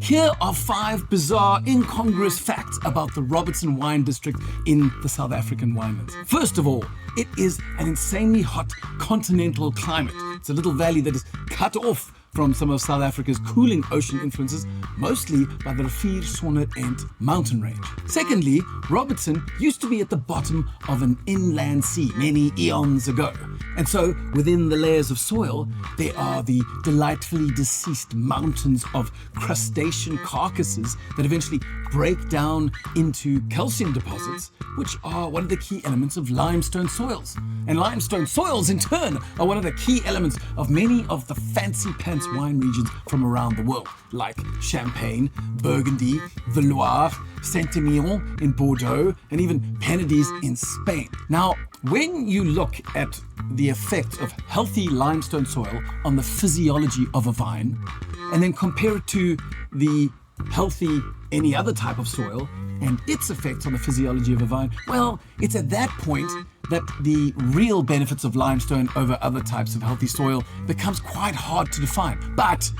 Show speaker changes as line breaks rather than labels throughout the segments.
Here are 5 bizarre, incongruous facts about the Robertson wine district in the South African winelands. First of all, it is an insanely hot continental climate. It's a little valley that is cut off from some of South Africa's cooling ocean influences, mostly by the Riviersonderend Mountain Range. Secondly, Robertson used to be at the bottom of an inland sea many eons ago. And so, within the layers of soil, there are the delightfully deceased mountains of crustacean carcasses that eventually break down into calcium deposits, which are one of the key elements of limestone soils. And limestone soils, in turn, are one of the key elements of many of the fancy pants wine regions from around the world, like Champagne, Burgundy, the Loire, Saint-Emilion in Bordeaux, and even Penedès in Spain. Now, when you look at the effect of healthy limestone soil on the physiology of a vine, and then compare it to the healthy any other type of soil and its effects on the physiology of a vine, well, it's at that point that the real benefits of limestone over other types of healthy soil becomes quite hard to define. But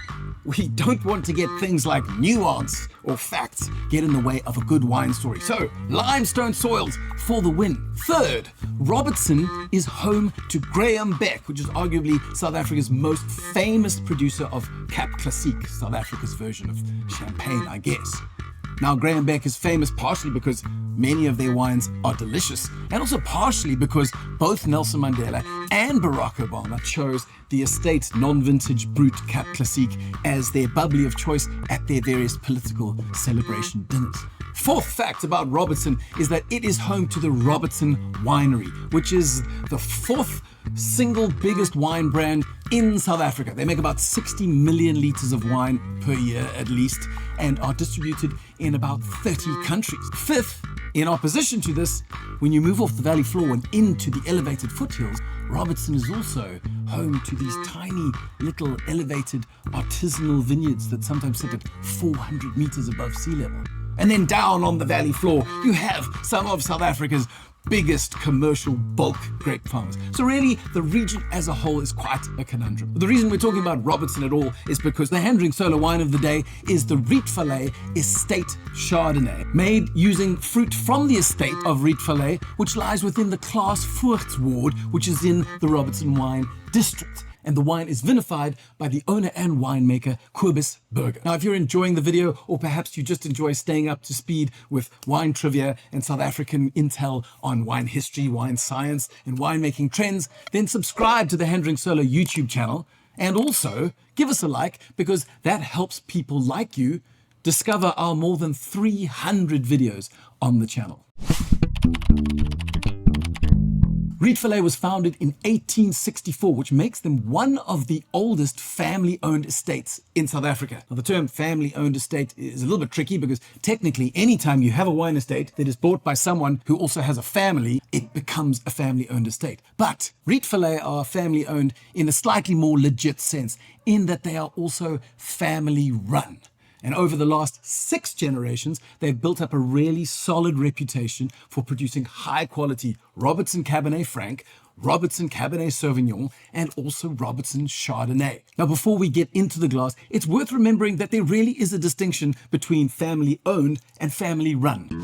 we don't want to get things like nuance or facts get in the way of a good wine story. So, limestone soils for the win. Third, Robertson is home to Beck, which is arguably South Africa's most famous producer of Cap Classique, South Africa's version of champagne, I guess. Now, Beck is famous partially because many of their wines are delicious, and also partially because both Nelson Mandela and Barack Obama chose the estate non-vintage Brut Cap Classique as their bubbly of choice at their various political celebration dinners. Fourth fact about Robertson is that it is home to the Robertson Winery, which is the fourth single biggest wine brand in South Africa. They make about 60 million liters of wine per year at least, and are distributed in about 30 countries. Fifth, in opposition to this, when you move off the valley floor and into the elevated foothills, Robertson is also home to these tiny little elevated artisanal vineyards that sometimes sit at 400 meters above sea level. And then down on the valley floor, you have some of South Africa's biggest commercial bulk grape farmers. So really, the region as a whole is quite a conundrum. But the reason we're talking about Robertson at all is because the hand-drink solo wine of the day is the Rietvallei Estate Chardonnay, made using fruit from the estate of Rietvallei, which lies within the Klaas Voogts ward, which is in the Robertson wine district. And the wine is vinified by the owner and winemaker Cobus Burger. Now, if you're enjoying the video, or perhaps you just enjoy staying up to speed with wine trivia and South African intel on wine history, wine science, and winemaking trends, then subscribe to the Hand-Drink Solo YouTube channel, and also give us a like, because that helps people like you discover our more than 300 videos on the channel. Rietvallei was founded in 1864, which makes them one of the oldest family-owned estates in South Africa. Now, the term family-owned estate is a little bit tricky because technically anytime you have a wine estate that is bought by someone who also has a family, it becomes a family-owned estate. But Rietvallei are family-owned in a slightly more legit sense, in that they are also family-run. And over the last 6 generations, they've built up a really solid reputation for producing high-quality Robertson Cabernet Franc, Robertson Cabernet Sauvignon, and also Robertson Chardonnay. Now, before we get into the glass, it's worth remembering that there really is a distinction between family-owned and family-run.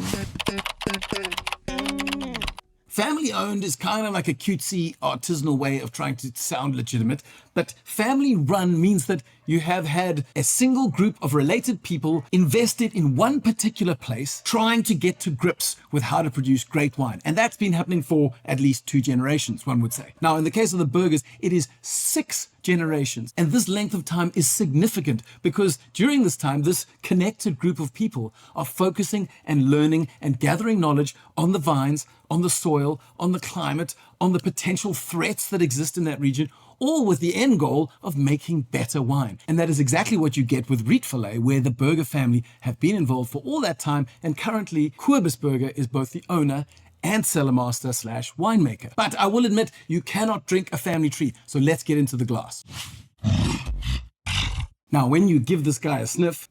Family-owned is kind of like a cutesy, artisanal way of trying to sound legitimate, but family-run means that you have had a single group of related people invested in one particular place, trying to get to grips with how to produce great wine. And that's been happening for at least 2 generations, one would say. Now, in the case of the Burgers, it is 6 generations. And this length of time is significant because during this time, this connected group of people are focusing and learning and gathering knowledge on the vines, on the soil, on the climate, on the potential threats that exist in that region, all with the end goal of making better wine. And that is exactly what you get with Rietvallei, where the Burger family have been involved for all that time, and currently Cobus Burger is both the owner and cellar master / winemaker. But I will admit, you cannot drink a family tree, so let's get into the glass. Now, when you give this guy a sniff,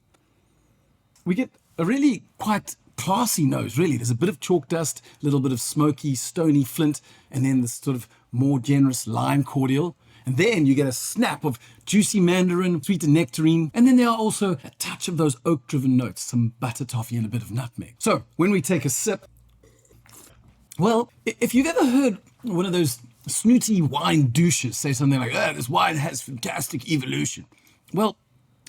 we get a really quite classy nose, really. There's a bit of chalk dust, a little bit of smoky, stony flint, and then this sort of more generous lime cordial. And then you get a snap of juicy mandarin, sweet and nectarine. And then there are also a touch of those oak-driven notes, some butter toffee and a bit of nutmeg. So when we take a sip, well, if you've ever heard one of those snooty wine douches say something like, this wine has fantastic evolution. Well,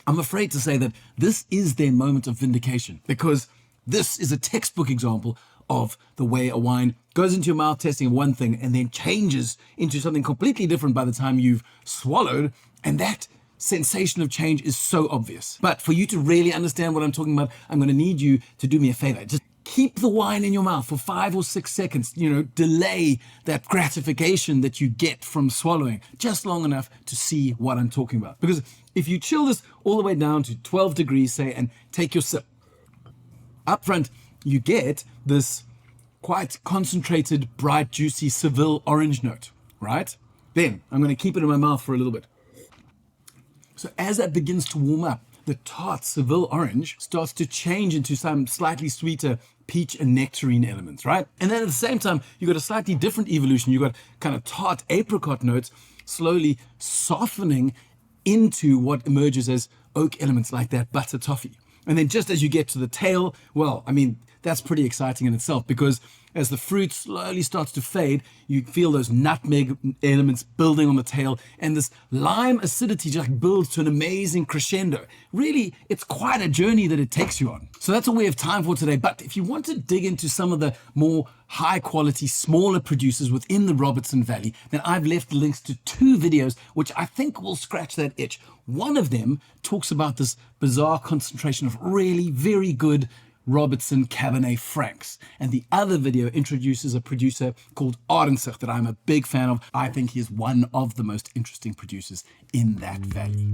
I'm afraid to say that this is their moment of vindication, because this is a textbook example of the way a wine goes into your mouth tasting one thing and then changes into something completely different by the time you've swallowed. And that sensation of change is so obvious. But for you to really understand what I'm talking about, I'm going to need you to do me a favor. Just keep the wine in your mouth for 5 or 6 seconds, delay that gratification that you get from swallowing just long enough to see what I'm talking about. Because if you chill this all the way down to 12 degrees, say, and take your sip, up front, you get this quite concentrated, bright, juicy Seville orange note, right? Then I'm going to keep it in my mouth for a little bit. So as that begins to warm up, the tart Seville orange starts to change into some slightly sweeter peach and nectarine elements, right? And then at the same time, you've got a slightly different evolution. You've got kind of tart apricot notes slowly softening into what emerges as oak elements like that butter toffee. And then just as you get to the tail, well, I mean, that's pretty exciting in itself, because as the fruit slowly starts to fade, you feel those nutmeg elements building on the tail, and this lime acidity just builds to an amazing crescendo. Really, it's quite a journey that it takes you on. So that's all we have time for today. But if you want to dig into some of the more high quality, smaller producers within the Robertson Valley, then I've left links to 2 videos which I think will scratch that itch. One of them talks about this bizarre concentration of really very good Robertson Cabernet Francs. And the other video introduces a producer called Arendse that I'm a big fan of. I think he is one of the most interesting producers in that valley.